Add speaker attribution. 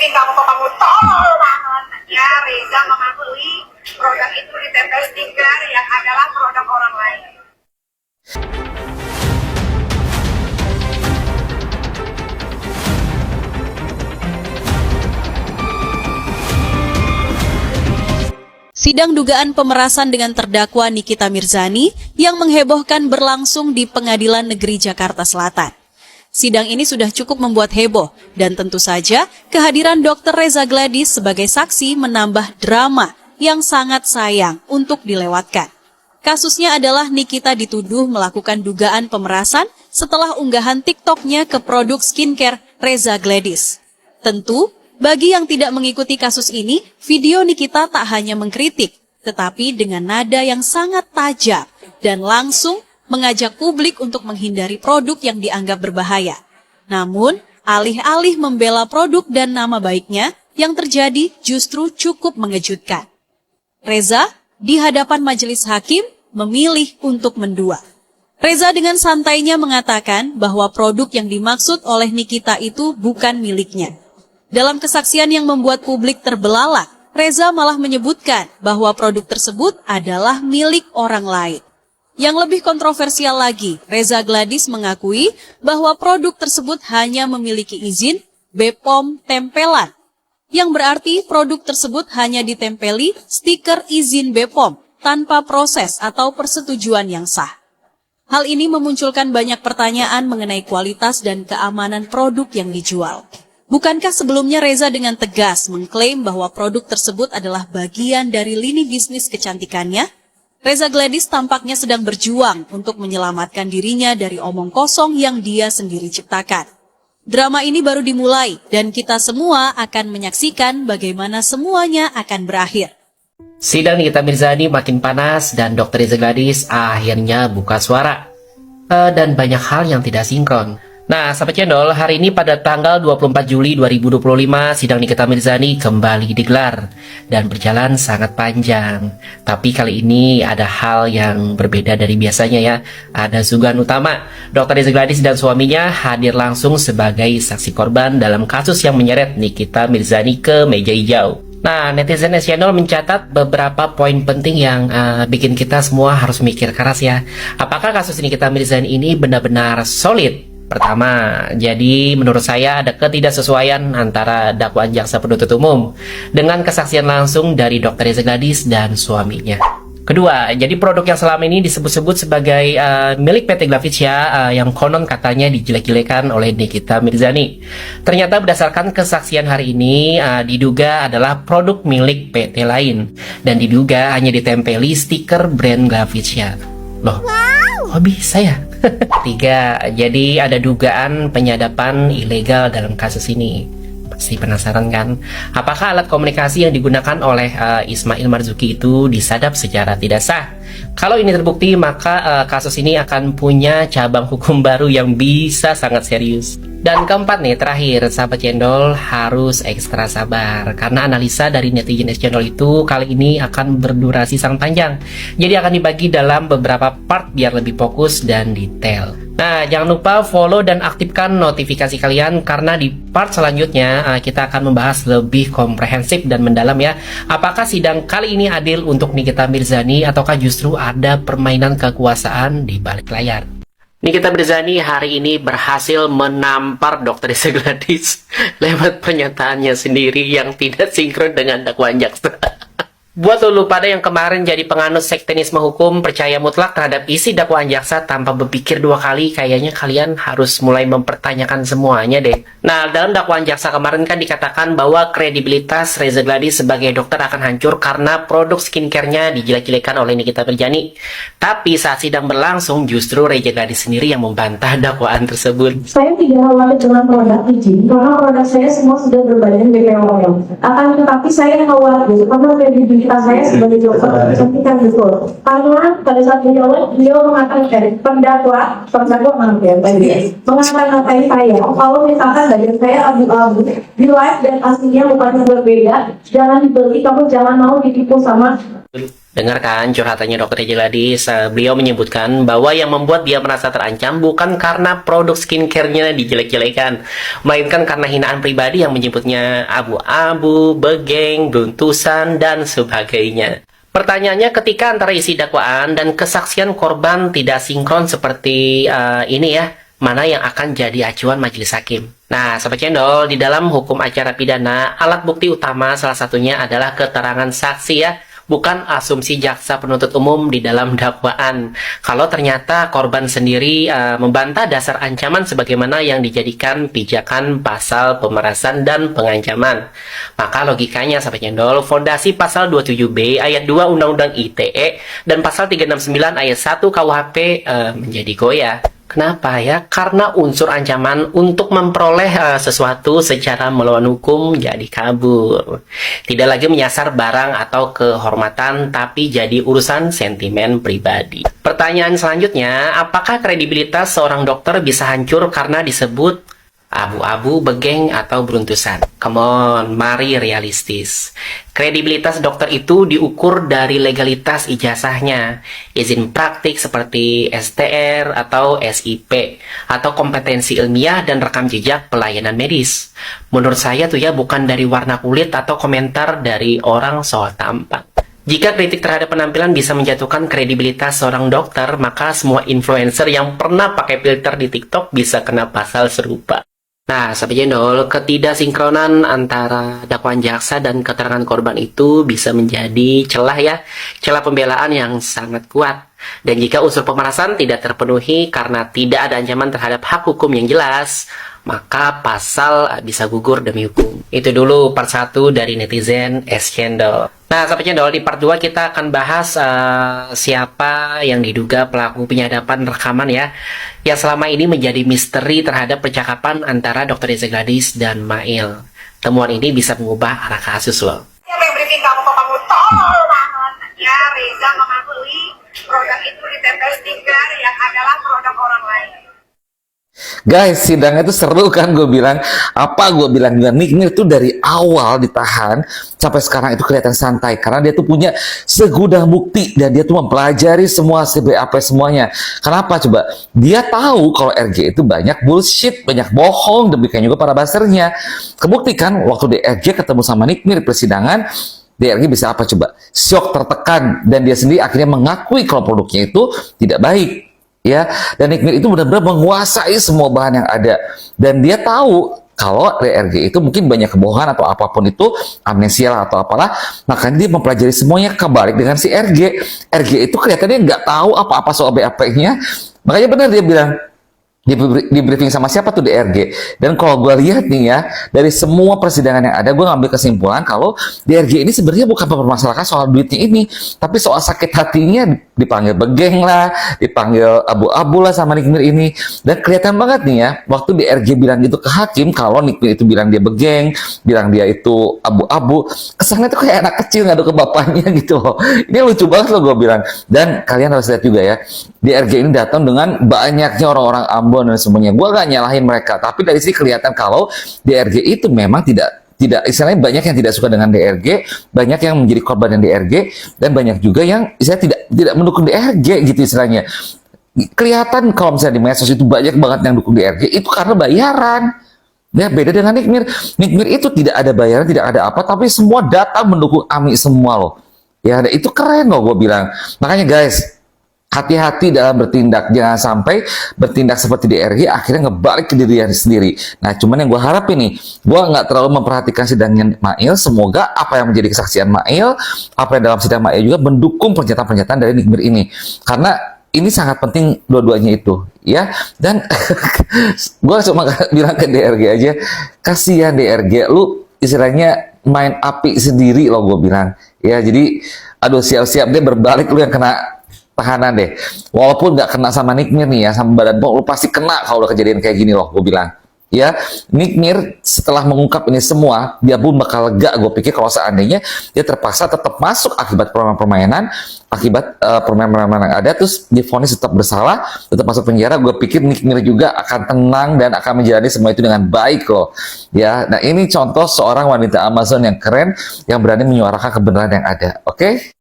Speaker 1: bikin kamu tolol banget. Ya, Reza mengakui produk itu ditempel stiker yang adalah produk orang lain.
Speaker 2: Sidang dugaan pemerasan dengan terdakwa Nikita Mirzani yang menghebohkan berlangsung di Pengadilan Negeri Jakarta Selatan. Sidang ini sudah cukup membuat heboh dan tentu saja kehadiran Dr. Reza Gladys sebagai saksi menambah drama yang sangat sayang untuk dilewatkan. Kasusnya adalah Nikita dituduh melakukan dugaan pemerasan setelah unggahan TikTok-nya ke produk skincare Reza Gladys. Tentu, bagi yang tidak mengikuti kasus ini, video Nikita tak hanya mengkritik, tetapi dengan nada yang sangat tajam dan langsung mengajak publik untuk menghindari produk yang dianggap berbahaya. Namun, alih-alih membela produk dan nama baiknya, yang terjadi justru cukup mengejutkan. Reza, di hadapan majelis hakim, memilih untuk mendua. Reza dengan santainya mengatakan bahwa produk yang dimaksud oleh Nikita itu bukan miliknya. Dalam kesaksian yang membuat publik terbelalak, Reza malah menyebutkan bahwa produk tersebut adalah milik orang lain. Yang lebih kontroversial lagi, Reza Gladys mengakui bahwa produk tersebut hanya memiliki izin BPOM tempelan, yang berarti produk tersebut hanya ditempeli stiker izin BPOM tanpa proses atau persetujuan yang sah. Hal ini memunculkan banyak pertanyaan mengenai kualitas dan keamanan produk yang dijual. Bukankah sebelumnya Reza dengan tegas mengklaim bahwa produk tersebut adalah bagian dari lini bisnis kecantikannya? Reza Gladys tampaknya sedang berjuang untuk menyelamatkan dirinya dari omong kosong yang dia sendiri ciptakan. Drama ini baru dimulai dan kita semua akan menyaksikan bagaimana semuanya akan berakhir.
Speaker 3: Sidang Nikita Mirzani makin panas dan Dr. Reza Gladys akhirnya buka suara. Dan banyak hal yang tidak sinkron. Nah, sahabat channel, hari ini pada tanggal 24 Juli 2025, sidang Nikita Mirzani kembali digelar dan berjalan sangat panjang. Tapi kali ini ada hal yang berbeda dari biasanya ya. Ada suguhan utama, Dr. Reza Gladys dan suaminya hadir langsung sebagai saksi korban dalam kasus yang menyeret Nikita Mirzani ke meja hijau. Nah, netizen channel mencatat beberapa poin penting yang bikin kita semua harus mikir keras ya. Apakah kasus Nikita Mirzani ini benar-benar solid? Pertama, jadi menurut saya ada ketidaksesuaian antara dakwaan jaksa penuntut umum dengan kesaksian langsung dari Dr. Reza Gladys dan suaminya. Kedua, jadi produk yang selama ini disebut-sebut sebagai milik PT Glavicia yang konon katanya dijelek-jelekan oleh Nikita Mirzani. Ternyata berdasarkan kesaksian hari ini diduga adalah produk milik PT lain dan diduga hanya ditempeli stiker brand Glavicia. Loh, kok bisa ya? Tiga, jadi ada dugaan penyadapan ilegal dalam kasus ini. Pasti penasaran kan? Apakah alat komunikasi yang digunakan oleh Ismail Marzuki itu disadap secara tidak sah? Kalau ini terbukti, maka kasus ini akan punya cabang hukum baru yang bisa sangat serius. Dan keempat nih, terakhir, sahabat cendol harus ekstra sabar karena analisa dari netizen channel itu kali ini akan berdurasi sangat panjang. Jadi akan dibagi dalam beberapa part biar lebih fokus dan detail. Nah, jangan lupa follow dan aktifkan notifikasi kalian karena di part selanjutnya kita akan membahas lebih komprehensif dan mendalam ya. Apakah sidang kali ini adil untuk Nikita Mirzani ataukah justru ada permainan kekuasaan di balik layar? Nikita Mirzani hari ini berhasil menampar Dr. Reza Gladys lewat pernyataannya sendiri yang tidak sinkron dengan dakwaan jaksa. Buat lo pada yang kemarin jadi penganut sektenisme hukum, percaya mutlak terhadap isi dakwaan jaksa tanpa berpikir dua kali, kayaknya kalian harus mulai mempertanyakan semuanya deh. Nah, dalam dakwaan jaksa kemarin kan dikatakan bahwa kredibilitas Reza Gladys sebagai dokter akan hancur karena produk skincare-nya dijelek-jelekan oleh Nikita Mirzani. Tapi saat sidang berlangsung, justru Reza Gladys sendiri yang membantah dakwaan tersebut.
Speaker 4: Saya tidak khawatir dengan produk izin, karena produk saya semua sudah berbadan BPOM. Akan tetapi saya khawatir karena kredibilitas saya sebagai dokter kecantikan betul. Karena pada saat beliau mengatakan mengatakan saya, kalau misalkan badan saya abu-abu di live dan aslinya mukanya berbeda, jangan dibeli, kamu jangan mau ditipu sama
Speaker 3: Dengarkan curhatannya Dr. Gladys. Beliau menyebutkan bahwa yang membuat dia merasa terancam bukan karena produk skincare-nya dijelek-jelekan, melainkan karena hinaan pribadi yang menyebutnya abu-abu, begeng, beruntusan, dan sebagainya. Pertanyaannya, ketika antara isi dakwaan dan kesaksian korban tidak sinkron seperti ini ya, mana yang akan jadi acuan majelis hakim? Nah, Sobat Cendol, di dalam hukum acara pidana, alat bukti utama salah satunya adalah keterangan saksi ya, bukan asumsi jaksa penuntut umum di dalam dakwaan. Kalau ternyata korban sendiri membantah dasar ancaman sebagaimana yang dijadikan pijakan pasal pemerasan dan pengancaman, maka logikanya Sobat Cendol, fondasi pasal 27B ayat 2 Undang-Undang ITE dan pasal 369 ayat 1 KUHP menjadi goyah. Kenapa ya? Karena unsur ancaman untuk memperoleh sesuatu secara melawan hukum jadi kabur. Tidak lagi menyasar barang atau kehormatan, tapi jadi urusan sentimen pribadi. Pertanyaan selanjutnya, apakah kredibilitas seorang dokter bisa hancur karena disebut abu-abu, begeng, atau beruntusan? Come on, mari realistis. Kredibilitas dokter itu diukur dari legalitas ijazahnya, izin praktik seperti STR atau SIP, atau kompetensi ilmiah dan rekam jejak pelayanan medis. Menurut saya tuh ya, bukan dari warna kulit atau komentar dari orang soal tampak. Jika kritik terhadap penampilan bisa menjatuhkan kredibilitas seorang dokter, maka semua influencer yang pernah pakai filter di TikTok bisa kena pasal serupa. Nah, Sobat Cendol, ketidaksinkronan antara dakwaan jaksa dan keterangan korban itu bisa menjadi celah ya, celah pembelaan yang sangat kuat. Dan jika unsur pemerasan tidak terpenuhi karena tidak ada ancaman terhadap hak hukum yang jelas, maka pasal bisa gugur demi hukum. Itu dulu part 1 dari netizen S Cendol. Nah, Sobat Cendol, di part 2 kita akan bahas siapa yang diduga pelaku penyadapan rekaman ya, yang selama ini menjadi misteri terhadap percakapan antara Dr. Reza Gladys dan Mail. Temuan ini bisa mengubah arah kasus loh.
Speaker 1: Siapa yang briefing kamu kok kamu tolol banget? Ya, Reza mengakui produk itu ditempel stiker yang adalah produk orang lain.
Speaker 5: Guys, sidangnya itu seru kan, gue bilang. Apa gue bilang juga, Nikmir tuh dari awal ditahan sampai sekarang itu kelihatan santai karena dia tuh punya segudang bukti dan dia tuh mempelajari semua CBAP semuanya. Kenapa coba? Dia tahu kalau RG itu banyak bullshit, banyak bohong, demikian juga para basernya. Kebuktikan waktu DRG ketemu sama Nikmir di persidangan, DRG bisa apa coba? Syok, tertekan, dan dia sendiri akhirnya mengakui kalau produknya itu tidak baik. Ya, dan Nikmir itu benar-benar menguasai semua bahan yang ada, dan dia tahu kalau DRG itu mungkin banyak kebohongan atau apapun itu, amnesia lah atau apalah, makanya dia mempelajari semuanya. Kebalik dengan si RG itu kelihatannya nggak tahu apa-apa soal BAP-nya, makanya benar dia bilang di briefing sama siapa tuh DRG. Dan kalau gue lihat nih ya, dari semua persidangan yang ada, gue ngambil kesimpulan kalau DRG ini sebenarnya bukan mempermasalahkan soal duitnya ini, tapi soal sakit hatinya. Dipanggil begeng lah, dipanggil abu-abu lah sama Nikmir ini. Dan kelihatan banget nih ya, waktu DRG bilang gitu ke hakim, kalau Nikmir itu bilang dia begeng, bilang dia itu abu-abu, kesannya tuh kayak anak kecil ngadu ke bapaknya gitu loh. Ini lucu banget loh gue bilang. Dan kalian harus lihat juga ya, DRG ini datang dengan banyaknya orang-orang Ambon dan semuanya. Gue gak nyalahin mereka, tapi dari sini kelihatan kalau DRG itu memang tidak istilahnya banyak yang tidak suka dengan DRG, banyak yang menjadi korban dengan DRG, dan banyak juga yang istilahnya tidak mendukung DRG gitu istilahnya. Kelihatan kalau misalnya di medsos itu banyak banget yang dukung DRG itu karena bayaran. Ya, beda dengan Nikmir. Nikmir itu tidak ada bayaran, tidak ada apa, tapi semua data mendukung Ami semua loh. Ya, itu keren loh gue bilang. Makanya guys, hati-hati dalam bertindak, jangan sampai bertindak seperti DRG akhirnya ngebalik ke diri sendiri. Nah, cuman yang gue harap ini, gue nggak terlalu memperhatikan sidangnya Mail. Semoga apa yang menjadi kesaksian Mail, apa yang dalam sidang Mail juga mendukung pernyataan-pernyataan dari Nikmir ini, karena ini sangat penting dua-duanya itu, ya. Dan gue cuma bilang ke DRG aja, kasihan DRG, lu istilahnya main api sendiri loh, gue bilang. Ya, jadi, aduh siap-siap deh berbalik lu yang kena tahanan deh. Walaupun nggak kena sama Nikmir nih ya, sama Badan POM, lu pasti kena kalau udah kejadian kayak gini loh, gue bilang. Ya, Nikmir setelah mengungkap ini semua, dia pun bakal lega. Gue pikir kalau seandainya dia terpaksa tetap masuk akibat permainan, akibat permainan yang ada, terus divonis tetap bersalah, tetap masuk penjara, gue pikir Nikmir juga akan tenang dan akan menjalani semua itu dengan baik loh. Ya, nah ini contoh seorang wanita Amazon yang keren, yang berani menyuarakan kebenaran yang ada. Oke?